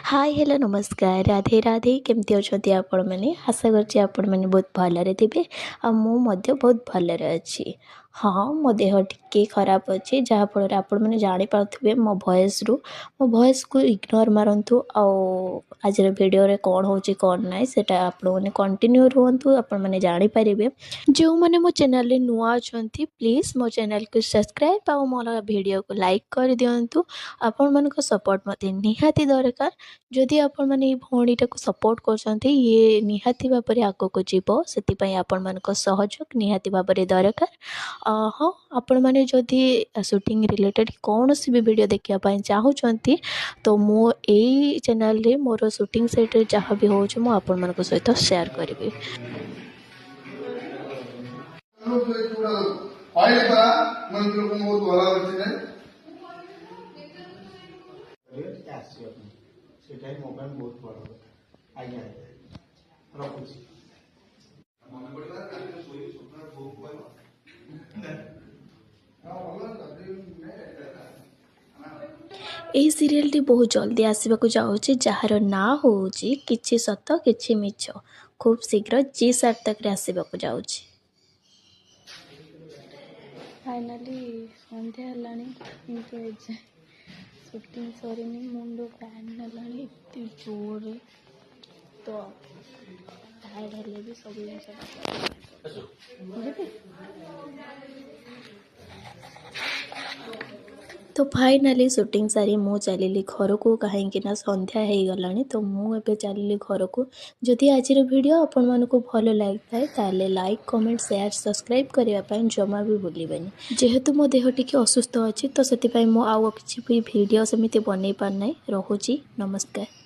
Hi hello नमस्कार राधे राधे केमती अच्छा आपण मैंने आशा कर बहुत भलरे थे बहुत भलरे अच्छी। हाँ मो देह टिके खराब अच्छे जहाँफल आपण मैंने जापारे मो भॉइस मो भॉइस को इग्नोर मारतु आज वीडियो रे कौन होची कौन ना सेटा आपण मैंने कंटिन्यू रुहतु आपण मैंने जापारे जो मैंने मो चैनल नुआ अच्छा प्लीज मो चैनल को सब्सक्राइब आ मोर वीडियो को लाइक कर दिंतु। आपण मान सपोर्ट मत निहाती दरकार जदि आपण मैंने भौणीटा को सपोर्ट कर ये निहाती भाव में आग को जीव से आपण मान सहयोग निहाती भाव में दरकार। हाँ आपण मैंने जदि शूटिंग रिलेटेड कौन सी भी वीडियो देखा चाहूँगी तो मो यही चैनल रे मोर शूटिंग सेट जहाँ भी हो आपण मान सहित शेयर करी। সেটাই মোবাইল বহুত বড় আজ্ঞা রখুছি यही सीरियल टी बहुत जल्दी आसवाक जाऊँगी जार ना हूँ किछि सत किछि मिछ खूब शीघ्र जी7 तक आसवाक जाऊँगी। फाइनाली सन्ध्या हेलानी किंतु शूटिंग सरीनी मुंड पैन हेलानी इतनी जोर तो टायर्ड हेले भी सब तो फाइनाली शूटिंग सारी मु चलिली घर को कहीं संध्या हो गला तो मुझे चलिली घर को। जदि आज वीडियो आपण मानक भल लगी थाले लाइक कमेंट शेयर सब्सक्राइब करने जमा भी भूलिबेनी। जेहेतु मो देह टिके असुस्थ अच्छी तो से आउ किसी भी वीडियो सेमती बनई पारना। रोची नमस्कार।